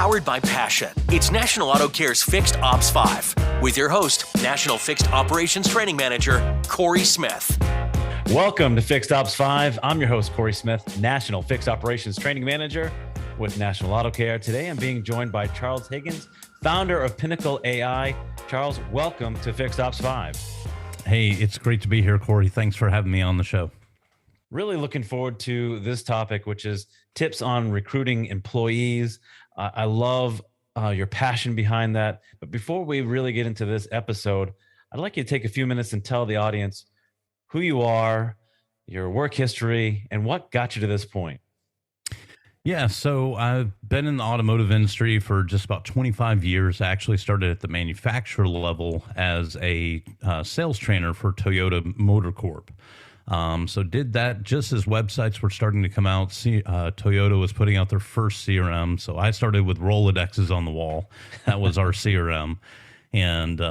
powered by passion. It's National Auto Care's Fixed Ops 5 with your host, National Fixed Operations Training Manager, Corey Smith. Welcome to Fixed Ops 5. I'm your host, Corey Smith, National Fixed Operations Training Manager with National Auto Care. Today, I'm being joined by Charles Higgins, founder of Pinnacle AI. Charles, welcome to Fixed Ops 5. Hey, it's great to be here, Corey. Thanks for having me on the show. Really looking forward to this topic, which is tips on recruiting employees. I love your passion behind that. But before we really get into this episode, I'd like you to take a few minutes and tell the audience who you are, your work history, and what got you to this point. Yeah, so I've been in the automotive industry for just about 25 years. I actually started at the manufacturer level as a sales trainer for Toyota Motor Corp. So did that just as websites were starting to come out. Toyota was putting out their first CRM. So I started with Rolodexes on the wall. That was our CRM. And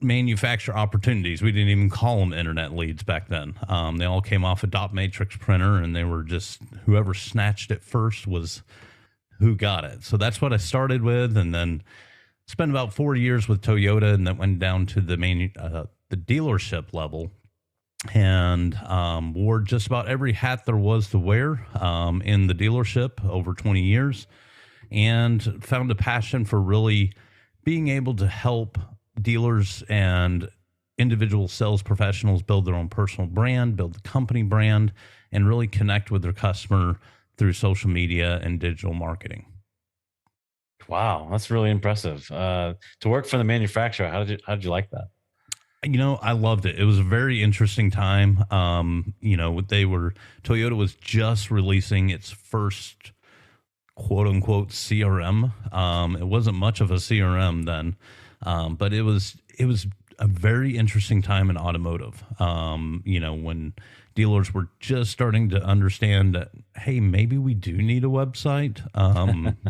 manufacturer opportunities. We didn't even call them internet leads back then. They all came off a dot matrix printer, and they were just whoever snatched it first was who got it. So that's what I started with, and then spent about 4 years with Toyota, and then went down to the dealership level, and wore just about every hat there was to wear in the dealership over 20 years, and found a passion for really being able to help dealers and individual sales professionals build their own personal brand, build the company brand, and really connect with their customer through social media and digital marketing. Wow, that's really impressive. To work for the manufacturer, how did you like that? You know, I loved it. It was a very interesting time. Toyota was just releasing its first quote unquote CRM. It wasn't much of a CRM then. But it was a very interesting time in automotive. When dealers were just starting to understand that, hey, maybe we do need a website.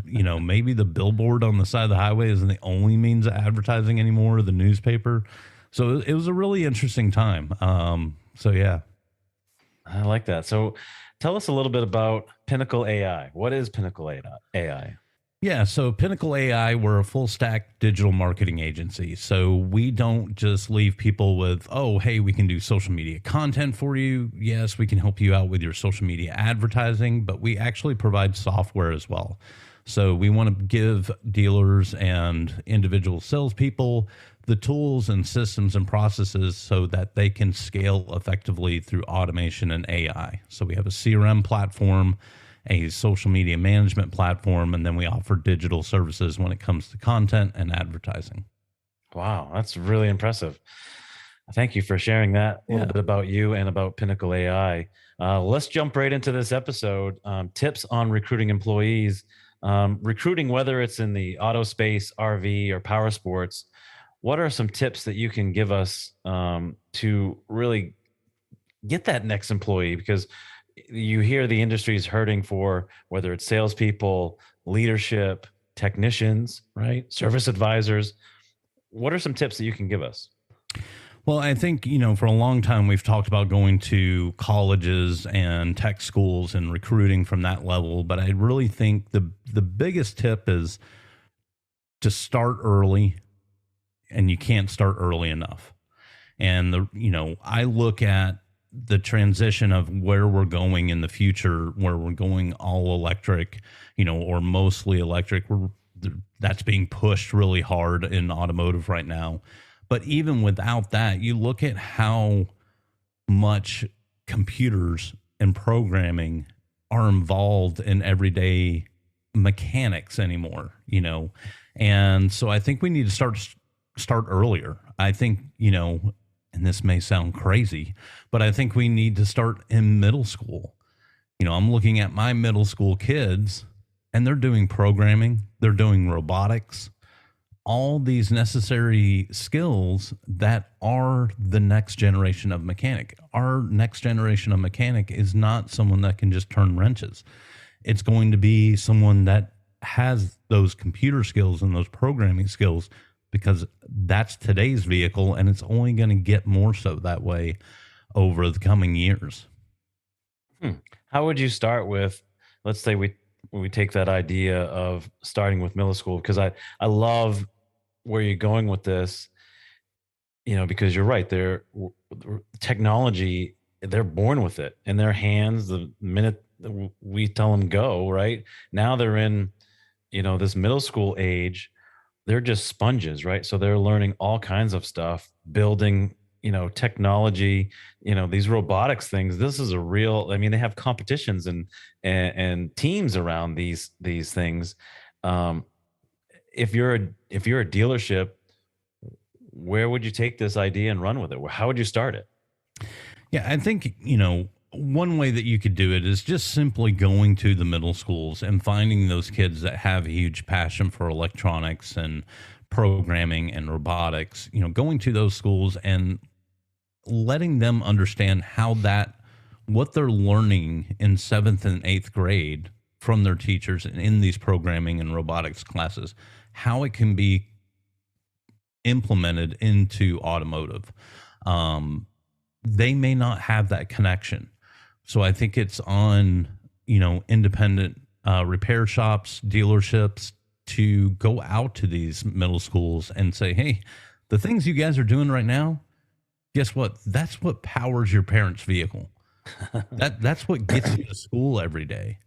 Maybe the billboard on the side of the highway isn't the only means of advertising anymore, the newspaper. So it was a really interesting time. Yeah. I like that. So tell us a little bit about Pinnacle AI. What is Pinnacle AI? Yeah, so Pinnacle AI, we're a full stack digital marketing agency. So we don't just leave people with, oh, hey, we can do social media content for you. Yes, we can help you out with your social media advertising, but we actually provide software as well. So we want to give dealers and individual salespeople the tools and systems and processes so that they can scale effectively through automation and AI. So we have a CRM platform, a social media management platform, and then we offer digital services when it comes to content and advertising. Wow, that's really impressive. Thank you for sharing that a little bit about you and about Pinnacle AI. Let's jump right into this episode. Tips on recruiting employees. Recruiting, whether it's in the auto space, RV, or power sports, what are some tips that you can give us to really get that next employee? Because you hear the industry is hurting for whether it's salespeople, leadership, technicians, right? Service advisors. What are some tips that you can give us? Well, I think, for a long time, we've talked about going to colleges and tech schools and recruiting from that level. But I really think the biggest tip is to start early, and you can't start early enough. And I look at the transition of where we're going in the future, where we're going all electric, or mostly electric. That's being pushed really hard in automotive right now. But even without that, you look at how much computers and programming are involved in everyday mechanics anymore, And so I think we need to start earlier. I think, and this may sound crazy, but I think we need to start in middle school. I'm looking at my middle school kids, and they're doing programming, they're doing robotics, all these necessary skills that are the next generation of mechanic. Our next generation of mechanic is not someone that can just turn wrenches. It's going to be someone that has those computer skills and those programming skills, because that's today's vehicle, and it's only going to get more so that way over the coming years. How would you start with, let's say we we take that idea of starting with middle school, because I love where you're going with this, because you're right. Technology, they're born with it in their hands the minute we tell them go, right? Now they're in, this middle school age. They're just sponges, right? So they're learning all kinds of stuff, building, technology, these robotics things. This is a real, I mean, they have competitions and teams around these things. Um, if you're a dealership, where would you take this idea and run with it? How would you start it? Yeah, I think, one way that you could do it is just simply going to the middle schools and finding those kids that have a huge passion for electronics and programming and robotics, going to those schools and letting them understand what they're learning in 7th and 8th grade from their teachers and in these programming and robotics classes, how it can be implemented into automotive. They may not have that connection. So I think it's on, independent repair shops, dealerships to go out to these middle schools and say, hey, the things you guys are doing right now, guess what? That's what powers your parents' vehicle. That's what gets you to school every day.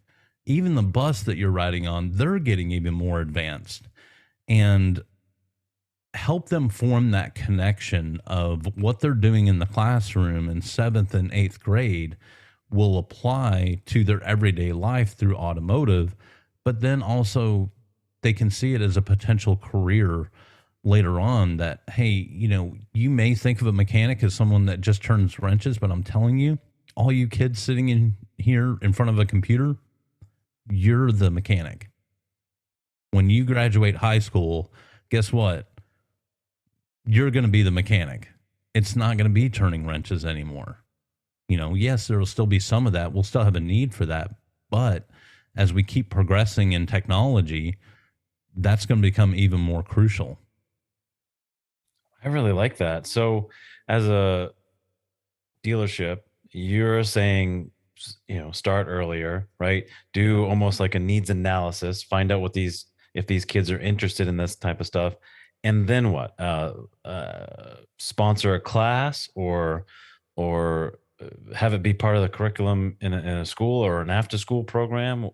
Even the bus that you're riding on, they're getting even more advanced. And help them form that connection of what they're doing in the classroom in 7th and 8th grade will apply to their everyday life through automotive, but then also they can see it as a potential career later on that, hey, you may think of a mechanic as someone that just turns wrenches, but I'm telling you, all you kids sitting in here in front of a computer, you're the mechanic. When you graduate high school, guess what? You're going to be the mechanic. It's not going to be turning wrenches anymore. Yes, there will still be some of that. We'll still have a need for that. But as we keep progressing in technology, that's going to become even more crucial. I really like that. So as a dealership, you're saying, start earlier, right? Do almost like a needs analysis, find out if these kids are interested in this type of stuff. And then what? Sponsor a class or have it be part of the curriculum in a school or an after school program?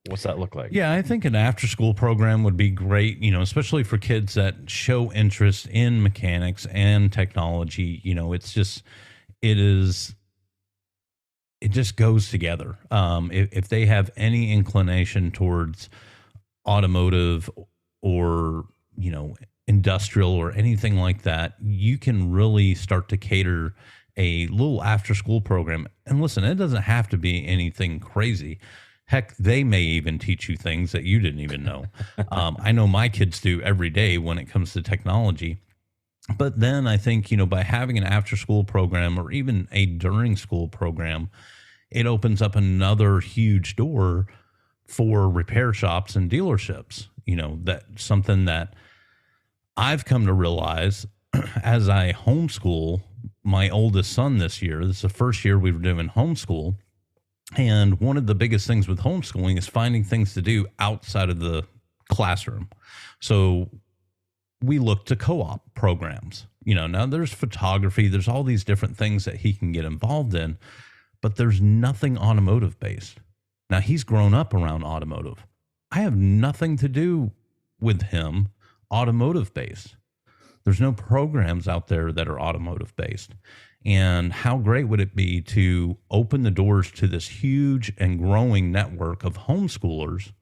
What's that look like? Yeah, I think an after school program would be great, especially for kids that show interest in mechanics and technology. It just goes together. If they have any inclination towards automotive or, industrial or anything like that, you can really start to cater a little after school program. And listen, it doesn't have to be anything crazy. Heck, they may even teach you things that you didn't even know. I know my kids do every day when it comes to technology. But then I think, by having an after school program or even a during school program, it opens up another huge door for repair shops and dealerships. That's something that I've come to realize as I homeschool my oldest son this year. This is the first year we were doing homeschool. And one of the biggest things with homeschooling is finding things to do outside of the classroom. So we look to co-op programs. Now there's photography, there's all these different things that he can get involved in, but there's nothing automotive based. Now he's grown up around automotive. I have nothing to do with him automotive based. There's no programs out there that are automotive based. And how great would it be to open the doors to this huge and growing network of homeschoolers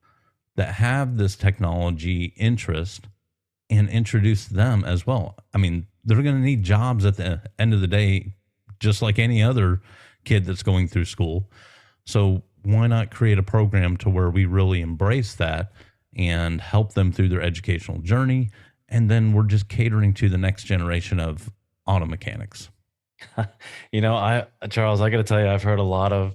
that have this technology interest and introduce them as well? I mean, they're going to need jobs at the end of the day, just like any other kid that's going through school. So why not create a program to where we really embrace that and help them through their educational journey? And then we're just catering to the next generation of auto mechanics. Charles, I got to tell you, I've heard a lot of,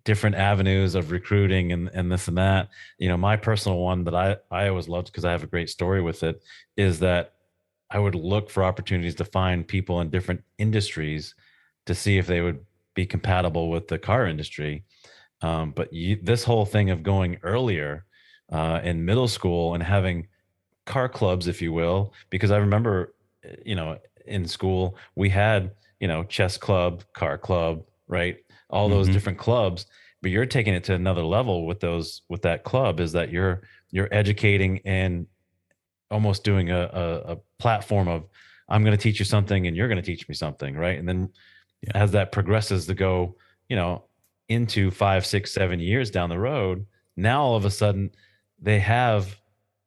different avenues of recruiting and this and that. My personal one that I always loved, because I have a great story with it, is that I would look for opportunities to find people in different industries to see if they would be compatible with the car industry. But this whole thing of going earlier in middle school and having car clubs, if you will, because I remember, in school we had, chess club, car club, right? All those Mm-hmm. different clubs, but you're taking it to another level with that club, is that you're educating and almost doing a platform of, I'm going to teach you something and you're going to teach me something, right? And then Yeah. as that progresses to go, into 5, 6, 7 years down the road, now all of a sudden they have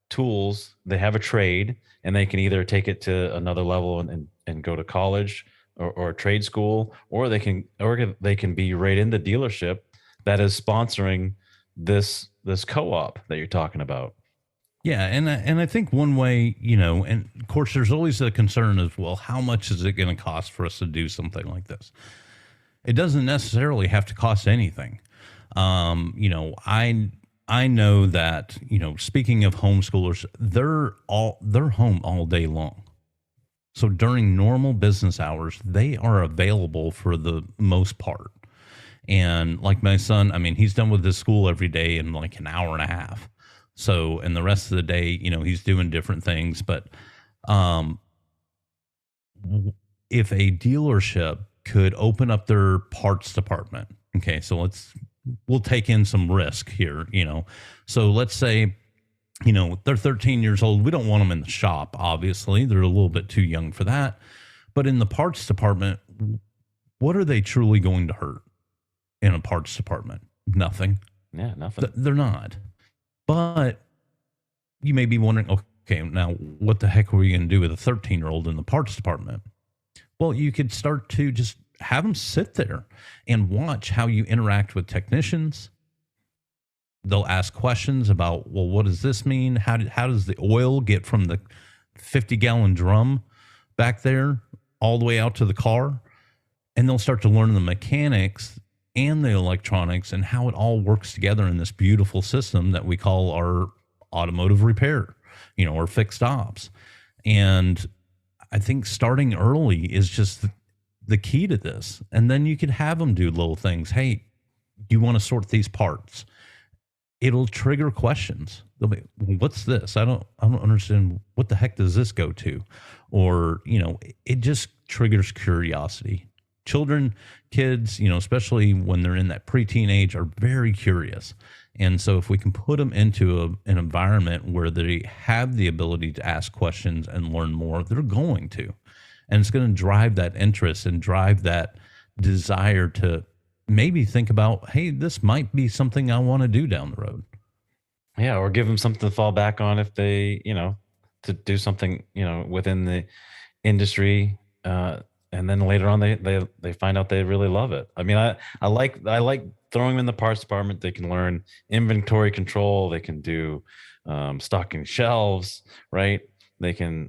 tools, they have a trade, and they can either take it to another level and go to college or trade school, or they can be right in the dealership that is sponsoring this co-op that you're talking about. Yeah, and I think one way, and of course, there's always the concern as well. How much is it going to cost for us to do something like this? It doesn't necessarily have to cost anything. I know that, speaking of homeschoolers, they're home all day long. So during normal business hours, they are available for the most part. And like my son, I mean, he's done with his school every day in like an hour and a half. So, and the rest of the day, he's doing different things. But um, if a dealership could open up their parts department, okay, so we'll take in some risk here, So let's say, they're 13 years old. We don't want them in the shop, obviously. They're a little bit too young for that. But in the parts department, what are they truly going to hurt in a parts department? Nothing. Yeah, nothing. They're not. But you may be wondering, okay, now what the heck are we going to do with a 13-year-old in the parts department? Well, you could start to just have them sit there and watch how you interact with technicians. They'll ask questions about, well, what does this mean? How does the oil get from the 50-gallon drum back there all the way out to the car? And they'll start to learn the mechanics and the electronics and how it all works together in this beautiful system that we call our automotive repair, or fixed ops. And I think starting early is just the key to this. And then you could have them do little things. Hey, do you want to sort these parts? It'll trigger questions. They'll be, well, what's this? I don't understand. What the heck does this go to? Or, it just triggers curiosity. Children, kids, especially when they're in that preteen age, are very curious. And so if we can put them into an environment where they have the ability to ask questions and learn more, they're going to. And it's going to drive that interest and drive that desire to maybe think about, hey, this might be something I want to do down the road. Yeah, or give them something to fall back on if they, to do something, within the industry. And then later on, they find out they really love it. I mean, I like throwing them in the parts department. They can learn inventory control. They can do stocking shelves, right? They can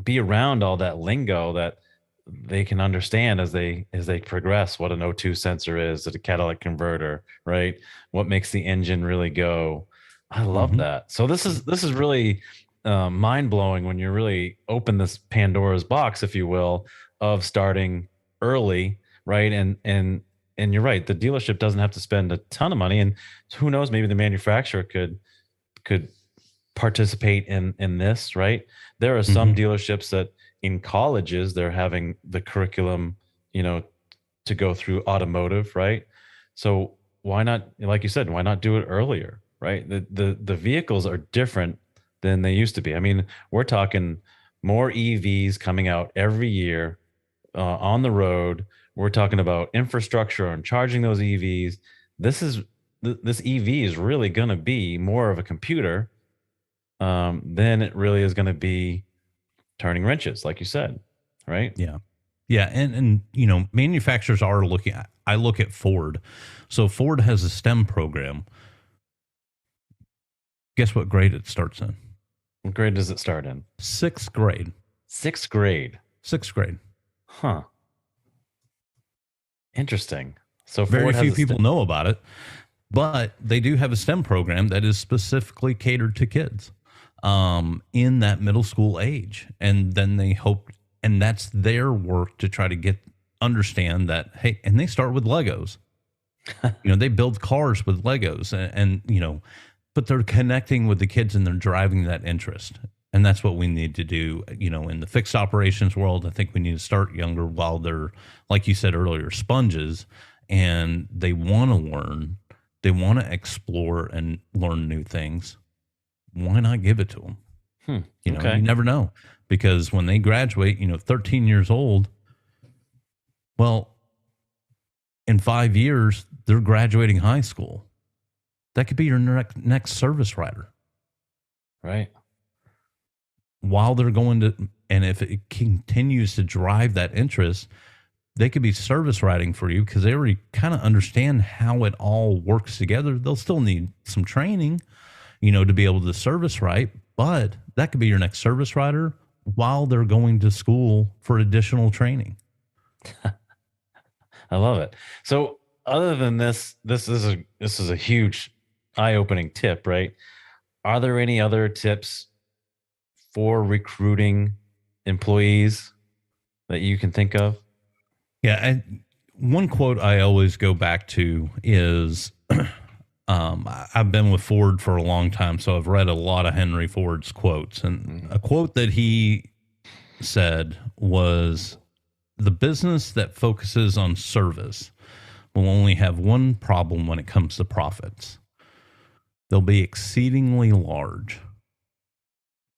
be around all that lingo that they can understand as they progress. What an O2 sensor is, a catalytic converter, right? What makes the engine really go? I love that. So this is really mind blowing when you really open this Pandora's box, if you will, of starting early, right? And you're right. The dealership doesn't have to spend a ton of money, and who knows, maybe the manufacturer could participate in this, right? There are some dealerships that in colleges they're having the curriculum, to go through automotive, right? So why not, like you said, why not do it earlier, right? The vehicles are different than they used to be. I mean, we're talking more EVs coming out every year on the road. We're talking about infrastructure and charging those EVs. This EV is really going to be more of a computer than it really is going to be turning wrenches, like you said, right? Yeah. Yeah. And manufacturers are looking at, I look at Ford. So Ford has a STEM program. Guess what grade it starts in? What grade does it start in? Sixth grade. Sixth grade. Huh. Interesting. So very few people know about it, but they do have a STEM program that is specifically catered to kids in that middle school age. And then they hope, and that's their work to try to understand that, hey, and they start with Legos. They build cars with Legos and but they're connecting with the kids and they're driving that interest. And that's what we need to do, in the fixed operations world. I think we need to start younger while they're, like you said earlier, sponges, and they want to learn, they want to explore and learn new things. Why not give it to them? Okay. You never know, because when they graduate, 13 years old, well, in 5 years, they're graduating high school. That could be your next service writer. Right. While they're going to, and if it continues to drive that interest, they could be service writing for you because they already kind of understand how it all works together. They'll still need some training, to be able to service write, but that could be your next service writer while they're going to school for additional training. I love it. So other than this is a huge eye-opening tip, right? Are there any other tips for recruiting employees that you can think of? Yeah. One quote I always go back to is, I've been with Ford for a long time, so I've read a lot of Henry Ford's quotes. And a quote that he said was, "The business that focuses on service will only have one problem when it comes to profits. They'll be exceedingly large."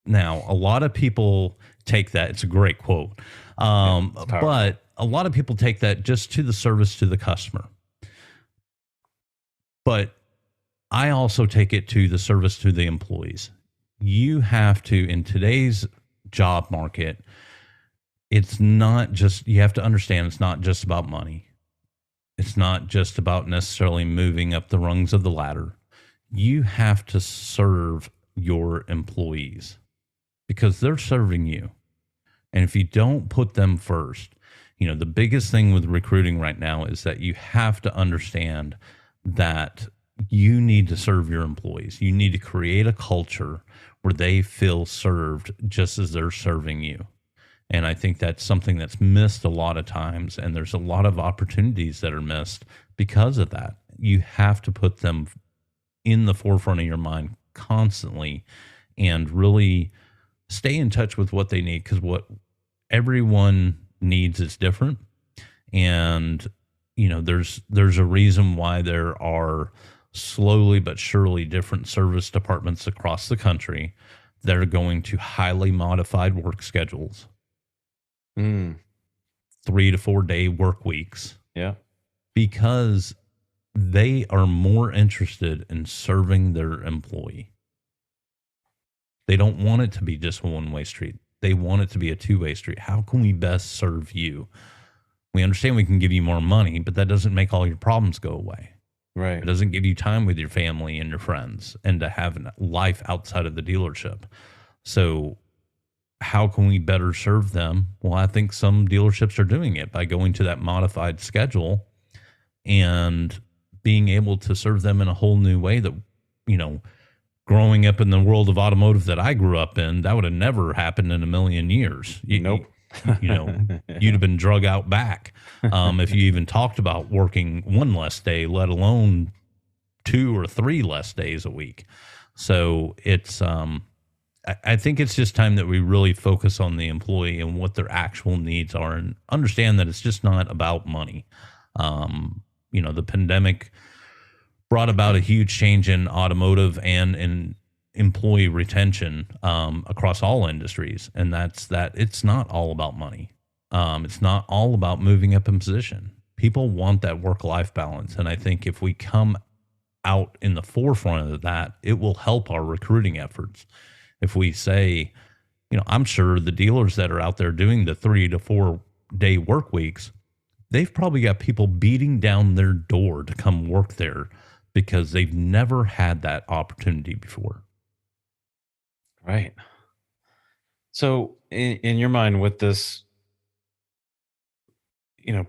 Now, a lot of people take that. It's a great quote. But a lot of people take that just to the service to the customer. But I also take it to the service to the employees. You have to, in today's job market, it's not just, you have to understand it's not just about money. It's not just about necessarily moving up the rungs of the ladder. You have to serve your employees because they're serving you. And if you don't put them first, the biggest thing with recruiting right now is that you have to understand that you need to serve your employees. You need to create a culture where they feel served just as they're serving you. And I think that's something that's missed a lot of times. And there's a lot of opportunities that are missed because of that. You have to put them in the forefront of your mind constantly and really stay in touch with what they need, because what everyone needs is different. And, there's a reason why there are slowly but surely different service departments across the country that are going to highly modified work schedules. 3 to 4 day work weeks. Yeah. Because they are more interested in serving their employee. They don't want it to be just a one-way street. They want it to be a two-way street. How can we best serve you? We understand we can give you more money, but that doesn't make all your problems go away. Right. It doesn't give you time with your family and your friends and to have a life outside of the dealership. So how can we better serve them? Well, I think some dealerships are doing it by going to that modified schedule and being able to serve them in a whole new way that, growing up in the world of automotive that I grew up in, that would have never happened in a million years. Nope. You'd have been drug out back if you even talked about working one less day, let alone 2 or 3 less days a week. So it's, I think it's just time that we really focus on the employee and what their actual needs are and understand that it's just not about money. The pandemic brought about a huge change in automotive and in employee retention across all industries. And that's that it's not all about money. It's not all about moving up in position. People want that work-life balance. And I think if we come out in the forefront of that, it will help our recruiting efforts. If we say, I'm sure the dealers that are out there doing the 3 to 4 day work weeks, they've probably got people beating down their door to come work there because they've never had that opportunity before. Right. So in your mind with this,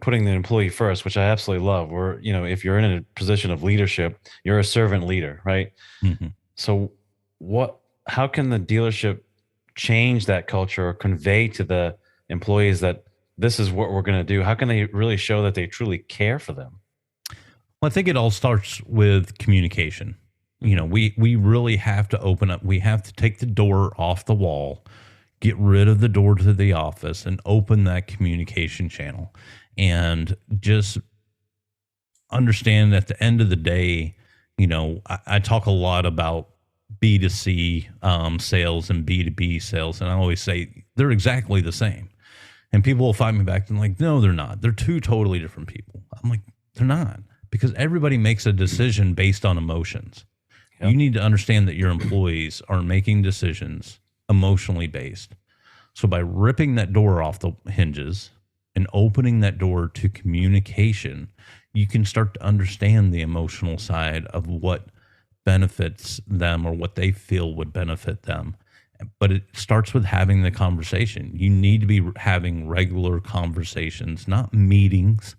putting the employee first, which I absolutely love, or, if you're in a position of leadership, you're a servant leader, right? Mm-hmm. So how can the dealership change that culture or convey to the employees that this is what we're going to do? How can they really show that they truly care for them? Well, I think it all starts with communication. We really have to open up. We have to take the door off the wall, get rid of the door to the office, and open that communication channel. And just understand at the end of the day, I talk a lot about B2C sales and B2B sales. And I always say they're exactly the same. And people will find me back and like, no, they're not. They're two totally different people. I'm like, they're not, because everybody makes a decision based on emotions. Yep. You need to understand that your employees are making decisions emotionally based. So by ripping that door off the hinges and opening that door to communication, you can start to understand the emotional side of what benefits them or what they feel would benefit them. But it starts with having the conversation. You need to be having regular conversations, not meetings,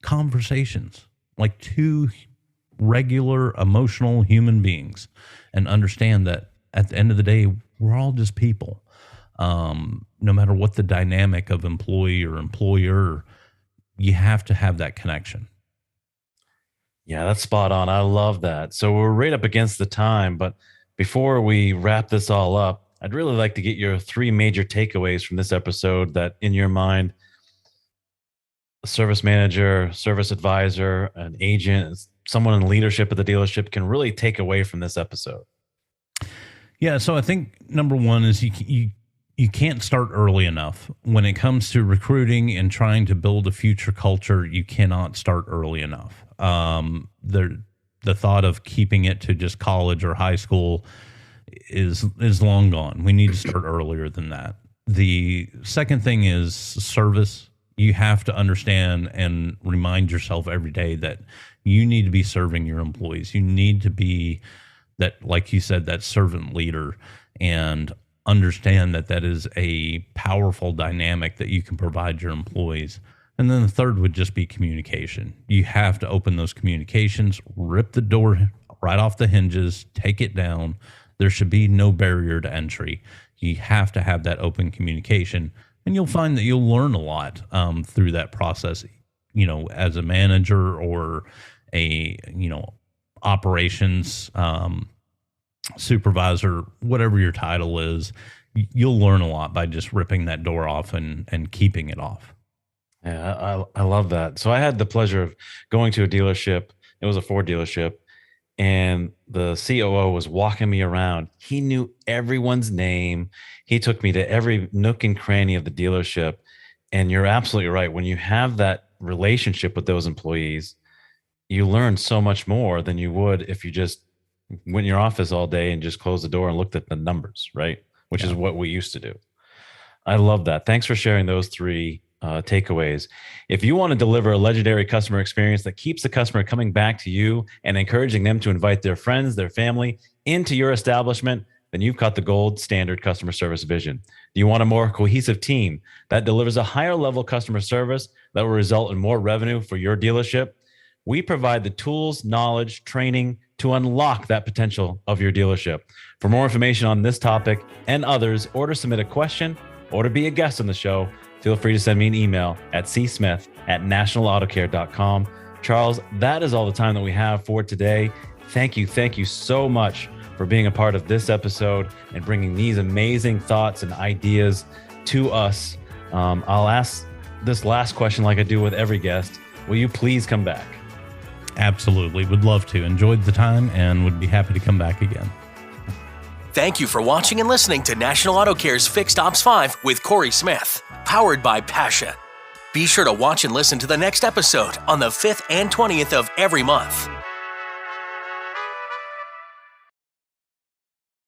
conversations, like two regular emotional human beings, and understand that at the end of the day, we're all just people. No matter what the dynamic of employee or employer, you have to have that connection. Yeah, that's spot on. I love that. So we're right up against the time, but before we wrap this all up, I'd really like to get your 3 major takeaways from this episode that, in your mind, a service manager, service advisor, an agent, someone in leadership at the dealership can really take away from this episode. Yeah, so I think number one is you can't start early enough. When it comes to recruiting and trying to build a future culture, you cannot start early enough. The thought of keeping it to just college or high school is long gone. We need to start earlier than that. The second thing is service. You have to understand and remind yourself every day that you need to be serving your employees. You need to be that, like you said, that servant leader, and understand that that is a powerful dynamic that you can provide your employees. And then the third would just be communication. You have to open those communications, rip the door right off the hinges, take it down. There should be no barrier to entry. You have to have that open communication, and you'll find that you'll learn a lot through that process. As a manager or a operations supervisor, whatever your title is, you'll learn a lot by just ripping that door off and keeping it off. Yeah, I love that. So I had the pleasure of going to a dealership. It was a Ford dealership, and the COO was walking me around. He knew everyone's name. He took me to every nook and cranny of the dealership. And you're absolutely right. When you have that relationship with those employees, you learn so much more than you would if you just went in your office all day and just closed the door and looked at the numbers, right? Which is what we used to do. I love that. Thanks for sharing those 3 takeaways. If you want to deliver a legendary customer experience that keeps the customer coming back to you and encouraging them to invite their friends, their family into your establishment, then you've got the gold standard customer service vision. Do you want a more cohesive team that delivers a higher level customer service that will result in more revenue for your dealership? We provide the tools, knowledge, training to unlock that potential of your dealership. For more information on this topic and others, or to submit a question or to be a guest on the show, feel free to send me an email at csmith@nationalautocare.com. Charles, that is all the time that we have for today. Thank you so much for being a part of this episode and bringing these amazing thoughts and ideas to us. I'll ask this last question like I do with every guest. Will you please come back? Absolutely. Would love to. Enjoyed the time and would be happy to come back again. Thank you for watching and listening to National Auto Care's Fixed Ops 5 with Corey Smith, powered by Passion. Be sure to watch and listen to the next episode on the 5th and 20th of every month.